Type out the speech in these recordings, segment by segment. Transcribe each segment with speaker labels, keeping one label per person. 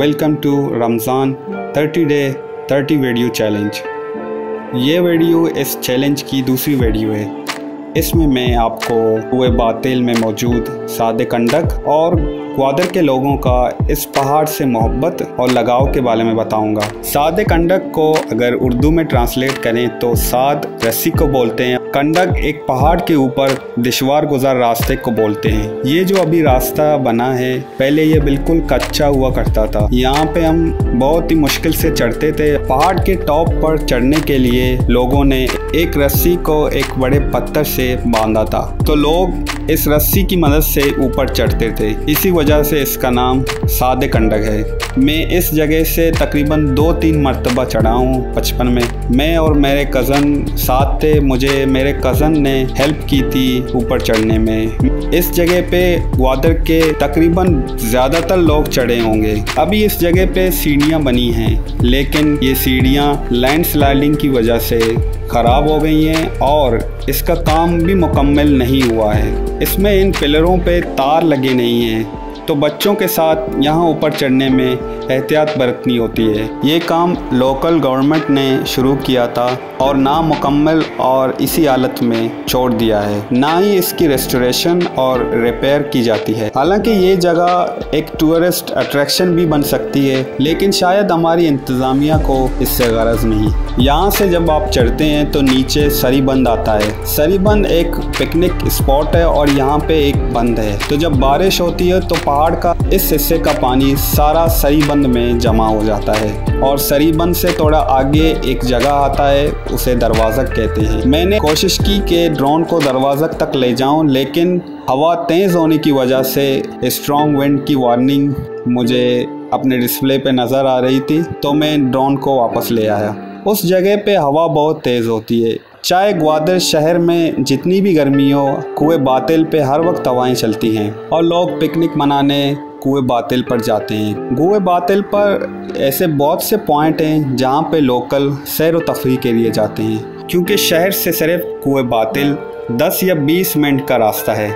Speaker 1: Welcome to Ramzan 30 day 30 video challenge. ये video इस challenge की दूसरी वीडियो है। इसमें मैं आपको कुए बातिल में मौजूद सादे कंडक और ग्वादर के लोगों का इस पहाड़ से मोहब्बत और लगाव के बारे में बताऊंगा। सादे कंडक को अगर उर्दू में ट्रांसलेट करें तो साद रस्सी को बोलते हैं। कंडक एक पहाड़ के ऊपर दुश्वार गुजार रास्ते को बोलते हैं। ये जो अभी रास्ता बना है, पहले ये बिल्कुल कच्चा हुआ करता था। यहाँ पे हम बहुत ही मुश्किल से चढ़ते थे। पहाड़ के टॉप पर चढ़ने के लिए लोगों ने एक रस्सी को एक बड़े पत्थर से बांधा था, तो लोग इस रस्सी की मदद से ऊपर चढ़ते थे। इसी वजह से इसका नाम सादे कंडक है। मैं इस जगह से तकरीबन 2-3 मरतबा चढ़ा हूँ बचपन में। मैं और मेरे कज़न साथ थे। मुझे मेरे कज़न ने हेल्प की थी ऊपर चढ़ने में। इस जगह पे ग्वादर के तकरीबन ज़्यादातर लोग चढ़े होंगे। अभी इस जगह पे सीढ़ियाँ बनी हैं, लेकिन ये सीढ़ियाँ लैंडस्लाइडिंग की वजह से ख़राब हो गई हैं और इसका काम भी मुकम्मल नहीं हुआ है। इसमें इन पिलरों पे तार लगे नहीं हैं, तो बच्चों के साथ यहाँ ऊपर चढ़ने में एहतियात बरतनी होती है। ये काम लोकल गवर्नमेंट ने शुरू किया था और नामुकम्मल और इसी हालत में छोड़ दिया है। ना ही इसकी रेस्टोरेशन और रिपेयर की जाती है। हालांकि ये जगह एक टूरिस्ट अट्रैक्शन भी बन सकती है, लेकिन शायद हमारी इंतज़ामिया को इससे गरज नहीं। यहाँ से जब आप चढ़ते हैं तो नीचे सरीबंद आता है। सरीबंद एक पिकनिक स्पॉट है और यहाँ पे एक बंद है। तो जब बारिश होती है तो पहाड़ का इस हिस्से का पानी सारा सरीबंद में जमा हो जाता है और सरीबंद से थोड़ा आगे एक जगह आता है, उसे दरवाज़ा कहते हैं। मैंने कोशिश की कि ड्रोन को दरवाज़ा तक ले जाऊं, लेकिन हवा तेज़ होने की वजह से स्ट्रॉन्ग विंड की वार्निंग मुझे अपने डिस्प्ले पे नज़र आ रही थी, तो मैं ड्रोन को वापस ले आया। उस जगह पे हवा बहुत तेज़ होती है। चाहे ग्वादर शहर में जितनी भी गर्मी हो, कुए बातिल पे हर वक्त हवाएं चलती हैं और लोग पिकनिक मनाने कुए बातिल पर जाते हैं। कुए बातिल पर ऐसे बहुत से पॉइंट हैं जहाँ पे लोकल सैर व तफरीह के लिए जाते हैं, क्योंकि शहर से सिर्फ कुए बातिल 10 या 20 मिनट का रास्ता है।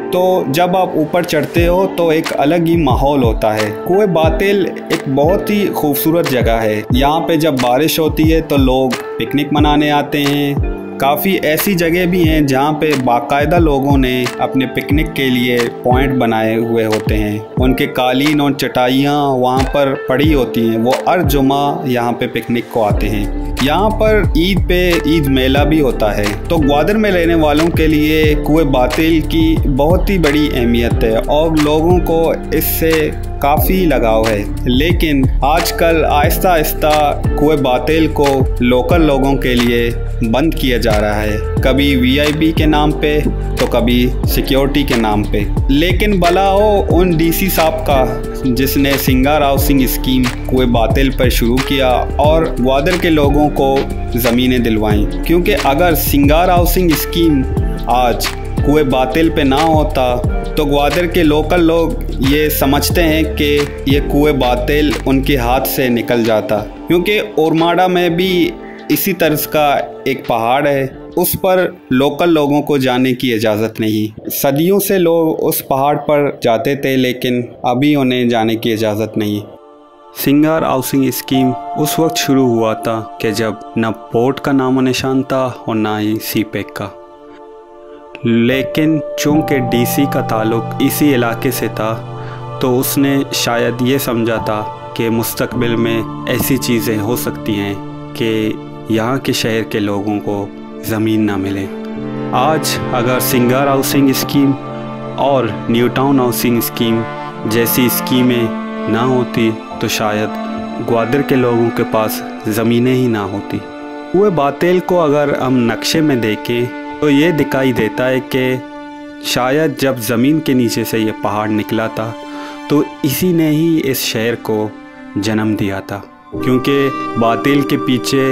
Speaker 1: तो जब आप ऊपर चढ़ते हो तो एक अलग ही माहौल होता है। कुए बातिल एक बहुत ही खूबसूरत जगह है। यहाँ पे जब बारिश होती है तो लोग पिकनिक मनाने आते हैं। काफ़ी ऐसी जगह भी हैं जहाँ पे बाकायदा लोगों ने अपने पिकनिक के लिए पॉइंट बनाए हुए होते हैं। उनके कालीन और चटाइयाँ वहाँ पर पड़ी होती हैं। वो हर जुमा यहाँ पे पिकनिक को आते हैं। यहाँ पर ईद पे ईद मेला भी होता है। तो ग्वादर में रहने वालों के लिए कुए बातिल की बहुत ही बड़ी अहमियत है और लोगों को इससे काफ़ी लगाव है। लेकिन आजकल आहिस्ता आहिस्ता कुए बातिल को लोकल लोगों के लिए बंद किया जा रहा है, कभी वीआईपी के नाम पे तो कभी सिक्योरिटी के नाम पे। लेकिन भला हो उन डीसी साहब का जिसने सिंगार हाउसिंग स्कीम कुए बातिल पर शुरू किया और ग्वादर के लोगों को ज़मीनें दिलवाईं, क्योंकि अगर सिंगार हाउसिंग स्कीम आज कुए बातिल पे ना होता तो ग्वादर के लोकल लोग ये समझते हैं कि ये कुए बातिल उनके हाथ से निकल जाता, क्योंकि ओरमाड़ा में भी इसी तर्ज का एक पहाड़ है। उस पर लोकल लोगों को जाने की इजाज़त नहीं। सदियों से लोग उस पहाड़ पर जाते थे, लेकिन अभी उन्हें जाने की इजाज़त नहीं। सिंगार हाउसिंग स्कीम उस वक्त शुरू हुआ था कि जब न पोर्ट का नामो निशान था और ना ही सीपेक का। लेकिन चूँकि डीसी का ताल्लुक इसी इलाके से था, तो उसने शायद ये समझा था कि मुस्तकबिल में ऐसी चीज़ें हो सकती हैं कि यहाँ के शहर के लोगों को ज़मीन ना मिले। आज अगर सिंगार हाउसिंग स्कीम और न्यू टाउन हाउसिंग स्कीम जैसी स्कीमें ना होती तो शायद ग्वादर के लोगों के पास ज़मीनें ही ना होती। कुए बातिल को अगर हम नक्शे में देखें तो ये दिखाई देता है कि शायद जब ज़मीन के नीचे से ये पहाड़ निकला था तो इसी ने ही इस शहर को जन्म दिया था, क्योंकि बातिल के पीछे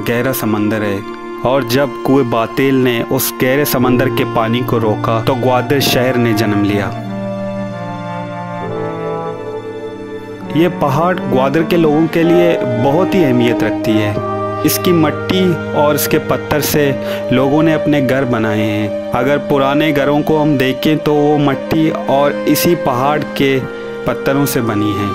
Speaker 1: गहरा समंदर है और जब कुए बातिल ने उस गहरे समंदर के पानी को रोका तो ग्वादर शहर ने जन्म लिया। ये पहाड़ ग्वादर के लोगों के लिए बहुत ही अहमियत रखती है। इसकी मट्टी और इसके पत्थर से लोगों ने अपने घर बनाए हैं। अगर पुराने घरों को हम देखें तो वो मट्टी और इसी पहाड़ के पत्थरों से बनी है।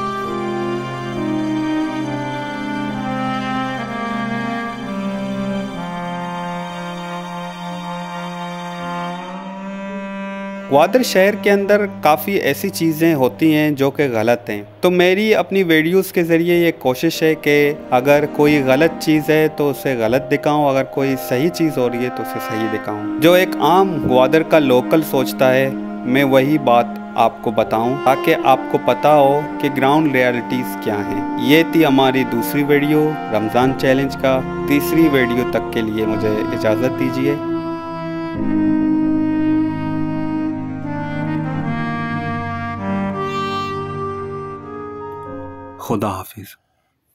Speaker 1: ग्वादर शहर के अंदर काफ़ी ऐसी चीज़ें होती हैं जो कि गलत हैं, तो मेरी अपनी वीडियोस के ज़रिए ये कोशिश है कि अगर कोई गलत चीज़ है तो उसे गलत दिखाऊं, अगर कोई सही चीज़ हो रही है तो उसे सही दिखाऊं। जो एक आम ग्वादर का लोकल सोचता है मैं वही बात आपको बताऊं, ताकि आपको पता हो कि ग्राउंड रियलिटीज़ क्या हैं। ये थी हमारी दूसरी वीडियो रमज़ान चैलेंज का। तीसरी वीडियो तक के लिए मुझे इजाज़त दीजिए। खुदा हाफिज़।